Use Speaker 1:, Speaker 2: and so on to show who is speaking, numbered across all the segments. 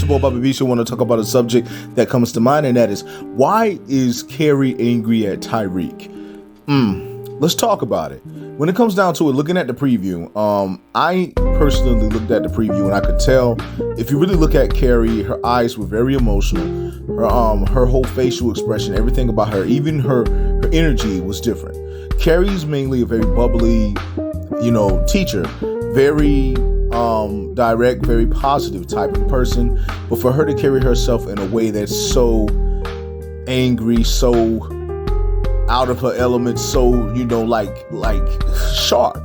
Speaker 1: your boy Bobby Beach. I want to talk about a subject that comes to mind, and that is, why is Carrie angry at Tariq? Let's talk about it. When it comes down to it, looking at the preview, I personally looked at the preview and I could tell, if you really look at Carrie, her eyes were very emotional. Her whole facial expression, everything about her, even her energy was different. Carrie's mainly a very bubbly, teacher, very direct, very positive type of person. But for her to carry herself in a way that's so angry, so out of her element, so like sharp,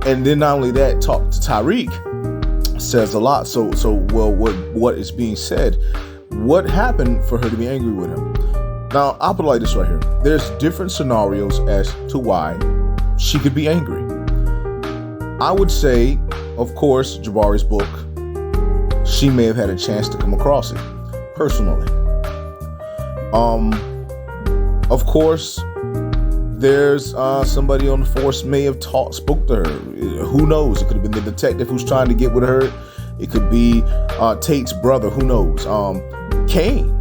Speaker 1: and then not only that, talk to Tariq says a lot. So what is being said? What happened for her to be angry with him? Now, I'll put it like this right here. There's different scenarios as to why she could be angry. I would say, of course, Jabari's book, she may have had a chance to come across it personally. Of course, there's somebody on the force may have spoke to her. Who knows? It could have been the detective who's trying to get with her. It could be Tate's brother. Who knows? Kane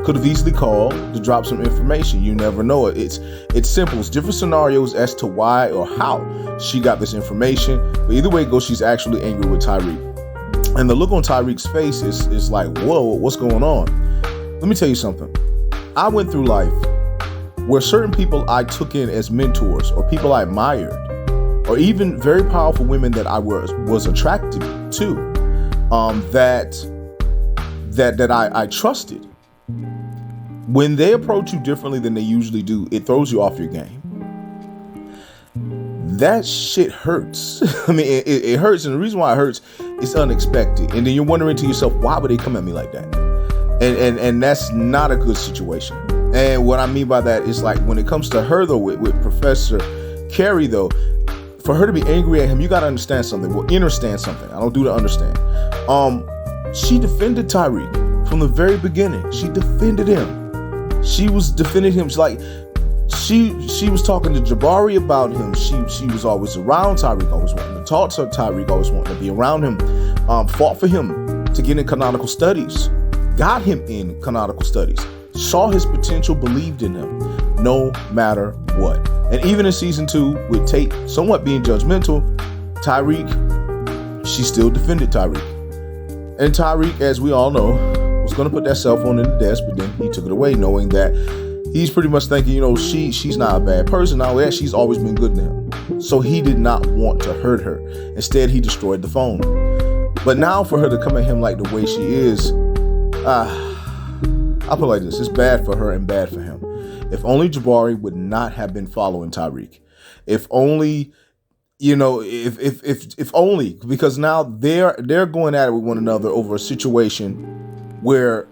Speaker 1: could have easily called to drop some information. You never know. It's simple. It's different scenarios as to why or how she got this information. But either way it goes, she's actually angry with Tariq. And the look on Tariq's face is like, whoa, what's going on? Let me tell you something. I went through life where certain people I took in as mentors, or people I admired, or even very powerful women that I was attracted to, that I trusted. When they approach you differently than they usually do, it throws you off your game. That shit hurts. I mean, it hurts, and the reason why it hurts is unexpected. And then you're wondering to yourself, why would they come at me like that? And that's not a good situation. And what I mean by that is, like, when it comes to her, though, with Professor Carrie, though, for her to be angry at him, you got to understand something. Well, understand something. I don't do to understand. She defended Tariq from the very beginning. She defended him. She was defending him. She was talking to Jabari about him. She was always around Tariq, always wanting to talk to Tariq, always wanting to be around him. Fought for him to get in canonical studies. Got him in canonical studies. Saw his potential, believed in him, no matter what. And even in season 2, with Tate somewhat being judgmental, Tariq, she still defended Tariq. And Tariq, as we all know, was going to put that cell phone in the desk, but then he took it away, knowing that he's pretty much thinking, she's not a bad person. Now that she's always been good to him. So he did not want to hurt her. Instead, he destroyed the phone. But now for her to come at him like the way she is, I'll put it like this. It's bad for her and bad for him. If only Jabari would not have been following Tariq. If only, if only, because now they're going at it with one another over a situation where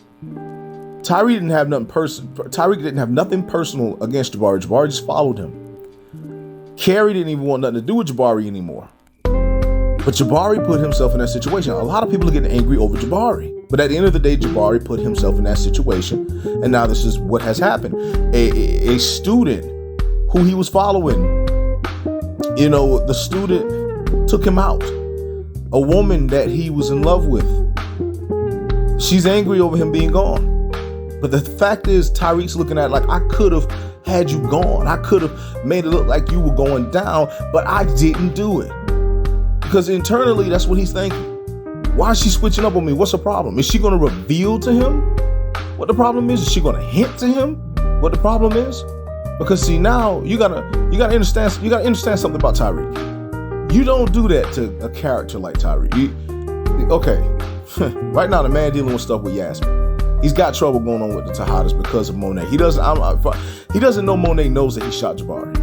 Speaker 1: Tariq didn't have nothing personal against Jabari. Jabari just followed him. Carrie didn't even want nothing to do with Jabari anymore. But Jabari put himself in that situation. A lot of people are getting angry over Jabari. But at the end of the day, Jabari put himself in that situation. And now this is what has happened. A student who he was following, the student took him out. A woman that he was in love with. She's angry over him being gone. But the fact is, Tariq's looking at it like, I could have had you gone. I could have made it look like you were going down, but I didn't do it. Because internally, that's what he's thinking. Why is she switching up on me? What's the problem? Is she going to reveal to him what the problem is? Is she going to hint to him what the problem is? Because see, now you gotta understand something about Tariq. You don't do that to a character like Tariq. Okay, right now the man dealing with stuff with Yasmin. He's got trouble going on with the Tejadas because of Monet. He doesn't know Monet knows that he shot Jabari.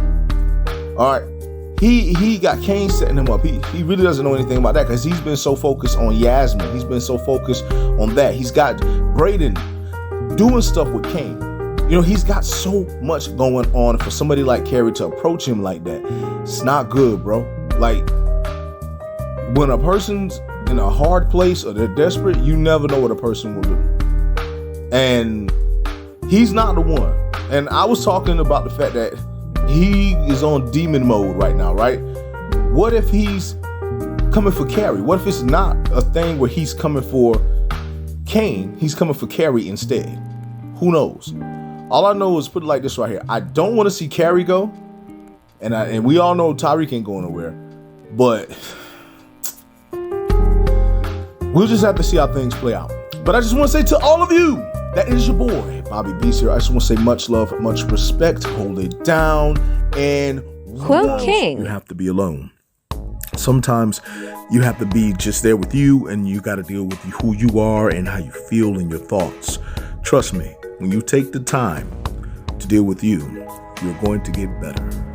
Speaker 1: All right. He got Kane setting him up. He really doesn't know anything about that because he's been so focused on Yasmin. He's been so focused on that. He's got Braden doing stuff with Kane. He's got so much going on. For somebody like Carrie to approach him like that, it's not good, bro. Like, when a person's in a hard place or they're desperate, you never know what a person will do. And he's not the one. And I was talking about the fact that he is on demon mode right now, right? What if he's coming for Carrie? What if it's not a thing where he's coming for Kane, he's coming for Carrie instead. Who knows? All I know is, put it like this right here. I don't want to see Carrie go. And we all know Tariq ain't going nowhere. But we'll just have to see how things play out. But I just want to say to all of you, that is your boy, Bobby Beast here. I just want to say much love, much respect. Hold it down. And
Speaker 2: Quote King.
Speaker 1: You have to be alone. Sometimes you have to be just there with you, and you got to deal with who you are and how you feel and your thoughts. Trust me, when you take the time to deal with you, you're going to get better.